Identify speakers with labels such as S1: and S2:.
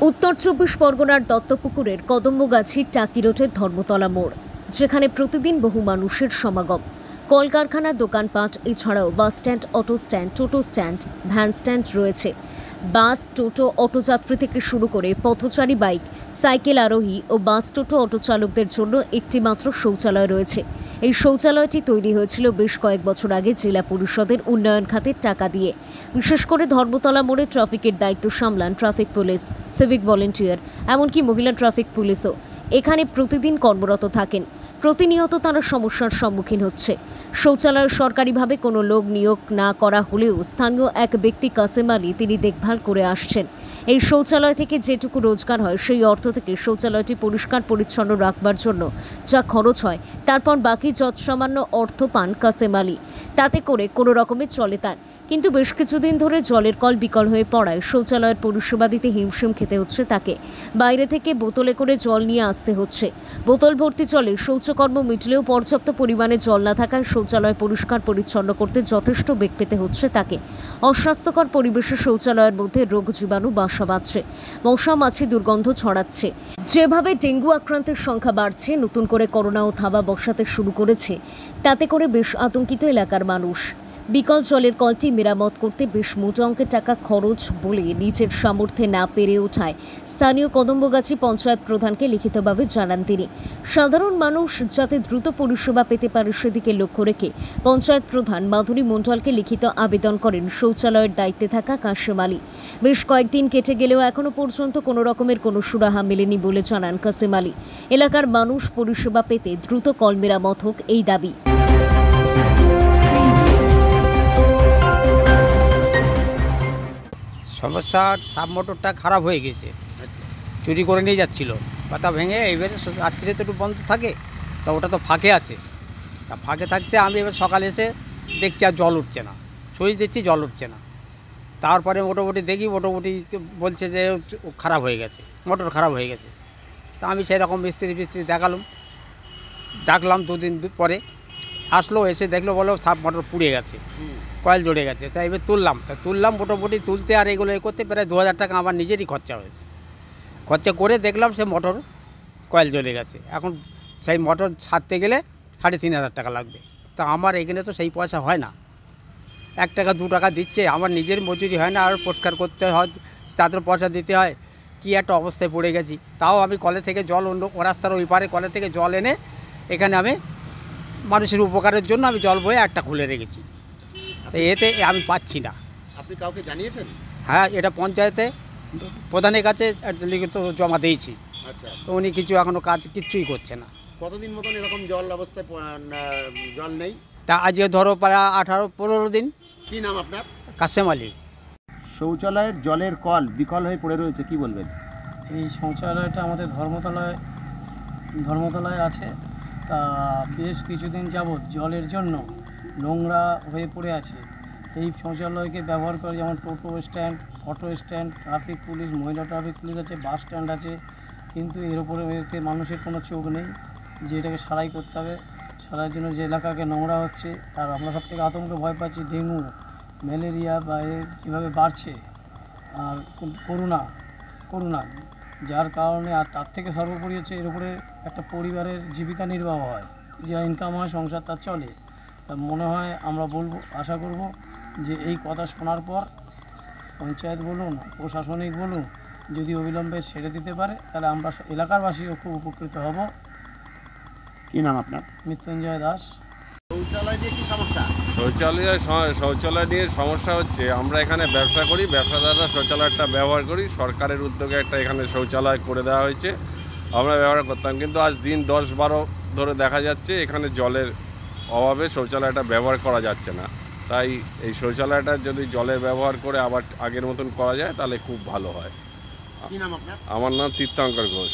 S1: উত্তর ২৪ পরগনার দত্তপুকুরের কদম্বগাছির টাকি রোডের ধর্মতলা মোড়, যেখানে প্রতিদিন বহু মানুষের সমাগম। কলকারখানা, দোকানপাট এছাড়াও বাস স্ট্যান্ড, অটো স্ট্যান্ড, টোটো স্ট্যান্ড, ভ্যান স্ট্যান্ড রয়েছে। বাস, টোটো, অটোযাত্রী থেকে শুরু করে পথচারী, বাইক, সাইকেল আরোহী ও বাস, টোটো, অটো চালকদের জন্য একটি মাত্র শৌচালয় রয়েছে। এই শৌচালয়টি তৈরি হয়েছিল বেশ কয়েক বছর আগে জেলা পরিষদের উন্নয়ন খাতের টাকা দিয়ে। বিশেষ করে ধর্মতলা মোড়ে ট্রাফিকের দায়িত্ব সামলান ট্রাফিক পুলিশ, সিভিক ভলেন্টিয়ার, এমনকি মহিলা ট্রাফিক পুলিশও এখানে প্রতিদিন কর্মরত থাকেন। প্রতিনিয়ত তারা সমস্যার সম্মুখীন হচ্ছে। শৌচালয় সরকারিভাবে কোনো লোক নিয়োগ না করা হলেও স্থানীয় এক ব্যক্তি কাসেম আলী তিনি দেখভাল করে আসছেন। এই শৌচালয় থেকে যেটুকু রোজগার হয় সেই অর্থ থেকে শৌচালয়টি পরিষ্কার পরিচ্ছন্ন রাখবার জন্য যা খরচ হয়, তারপর বাকি যৎসামান্য অর্থ পান কাসেম আলী। তাতে করে কোনো রকমে চলে তার। কিন্তু বেশ কিছুদিন ধরে জলের কল বিকল হয়ে পড়ায় শৌচালয়ের পরিষেবা দিতে হিমশিম খেতে হচ্ছে তাকে। বাইরে থেকে বোতলে করে জল নিয়ে আসতে হচ্ছে। বোতল ভর্তি জলে শৌচকর্ম মিটলেও পর্যাপ্ত পরিমাণে জল না থাকায় শৌচালয় পরিষ্কার পরিচ্ছন্ন করতে যথেষ্ট বেগ পেতে হচ্ছে তাকে। অস্বাস্থ্যকর পরিবেশে শৌচালয়ের মধ্যে রোগ জীবাণু বাসা বাঁধছে, মশা মাছি দুর্গন্ধ ছড়াচ্ছে। যেভাবে ডেঙ্গু আক্রান্তের সংখ্যা বাড়ছে, নতুন করে করোনাও থাবা বসাতে শুরু করেছে, তাতে করে বেশ আতঙ্কিত এলাকার মানুষ। বিকল জলের কলটি মেরামত করতে বেশ মোটা অঙ্কের টাকা খরচ বলে নিজের সামর্থ্যে না পেরে ওঠায় স্থানীয় কদম্বগাছি পঞ্চায়েত প্রধানকে লিখিতভাবে জানান তিনি। সাধারণ মানুষ যাতে দ্রুত পরিষেবা পেতে পারে সেদিকে লক্ষ্য রেখে পঞ্চায়েত প্রধান মাধুরী মণ্ডলকে লিখিত আবেদন করেন শৌচালয়ের দায়িত্বে থাকা কাসেম আলী। বেশ কয়েকদিন কেটে গেলেও এখনো পর্যন্ত কোনো রকমের কোনো সুরাহা মেলেনি বলে জানান কাসেম আলী। এলাকার মানুষ পরিষেবা পেতে দ্রুত কল মেরামত হোক এই দাবি।
S2: সমস্যা, সাব মোটরটা খারাপ হয়ে গেছে, চুরি করে নিয়ে যাচ্ছিল, পাতা ভেঙে। এবারে রাত্রিরে তো একটু বন্ধ থাকে, তা ওটা তো ফাঁকে আছে। তা ফাঁকে থাকতে আমি এবার সকালে এসে দেখছি আর জল উঠছে না, সুইচ দিচ্ছি জল উঠছে না। তারপরে মোটামুটি দেখি, মোটামুটি বলছে যে খারাপ হয়ে গেছে, মোটর খারাপ হয়ে গেছে। তা আমি সেই রকম মিস্ত্রি ডাকলাম, দুদিন পরে আসলো, এসে দেখলো, বলো সাব মোটর পুড়ে গেছে, কয়েল জড়ে গেছে। তাই এবার তুললাম মোটামুটি তুলতে আর এগুলো করতে প্রায় 2000 টাকা আমার নিজেরই খরচা হয়েছে। খরচা করে দেখলাম সে মোটর কয়েল জ্বলে গেছে। এখন সেই মোটর ছাড়তে গেলে 3500 টাকা লাগবে। তা আমার এখানে তো সেই পয়সা হয় না, 1 টাকা 2 টাকা দিচ্ছে, আমার নিজের মজুরি হয় না, আর পরিষ্কার করতে হয়, তাদের পয়সা দিতে হয়। কি একটা অবস্থায় পড়ে গেছি। তাও আমি কলে থেকে জল, অন্য রাস্তার ওই পারে কলে থেকে জল এনে এখানে আমি মানুষের উপকারের জন্য আমি জল বয়ে একটা খুলে রেখেছি। তো এতে আমি পাচ্ছি না।
S3: আপনি কাউকে জানিয়েছেন?
S2: হ্যাঁ, এটা পঞ্চায়েতে প্রধানের কাছে লিখিত জমা দিয়েছি।
S3: আচ্ছা,
S2: তো উনি কিছু এখনও কাজ কিচ্ছুই করছে না।
S3: কতদিন মতন এরকম জল অবস্থায় জল নেই?
S2: তা আজকে ধরো প্রায় 18-15 দিন।
S3: কি নাম আপনার?
S2: কাসেম আলী।
S3: শৌচালয়ের জলের কল বিকল হয়ে পড়ে রয়েছে, কি বলবেন?
S4: এই শৌচালয়টা আমাদের ধর্মতলায় আছে। তা বেশ কিছুদিন যাবৎ জলের জন্য নোংরা হয়ে পড়ে আছে। এই শৌচালয়কে ব্যবহার করে যেমন toto stand, auto stand, traffic police, মহিলা ট্রাফিক পুলিশ আছে, বাস স্ট্যান্ড আছে। কিন্তু এর উপরে এতে মানুষের কোনো চোখ নেই যে এটাকে সারাই করতে হবে। সারার জন্য যে এলাকাকে নোংরা হচ্ছে, আর আমরা সব থেকে আতঙ্কে ভয় পাচ্ছি ডেঙ্গু, ম্যালেরিয়া বা কীভাবে বাড়ছে, আর করোনা, যার কারণে। আর তার থেকে সর্বোপরি হচ্ছে এর উপরে একটা পরিবারের জীবিকা নির্বাহ হয়, যা ইনকাম হয়, সংসার তার চলে। তা মনে হয় আমরা আশা করব যে এই কথা শোনার পর পঞ্চায়েত বলুন, প্রশাসনিক বলুন, যদি অবিলম্বে ছেড়ে দিতে পারে তাহলে আমরা এলাকারবাসীও খুব উপকৃত হব।
S3: কি নাম আপনার?
S4: মৃত্যুঞ্জয় দাস।
S3: শৌচালয় নিয়ে কি সমস্যা?
S5: শৌচালয় নিয়ে সমস্যা হচ্ছে, আমরা এখানে ব্যবসা করি, ব্যবসাদাররা শৌচালয়টা ব্যবহার করি। সরকারের উদ্যোগে একটা এখানে শৌচালয় করে দেওয়া হয়েছে, আমরা ব্যবহার করতাম। কিন্তু আজ দিন 10-12 ধরে দেখা যাচ্ছে এখানে জলের অভাবে শৌচালয়টা ব্যবহার করা যাচ্ছে না। তাই এই শৌচালয়টা যদি জলের ব্যবহার করে আবার আগের মতন করা যায় তাহলে খুব ভালো হয়।
S3: কি নাম আপনার?
S5: আমার নাম তীর্থঙ্কর ঘোষ।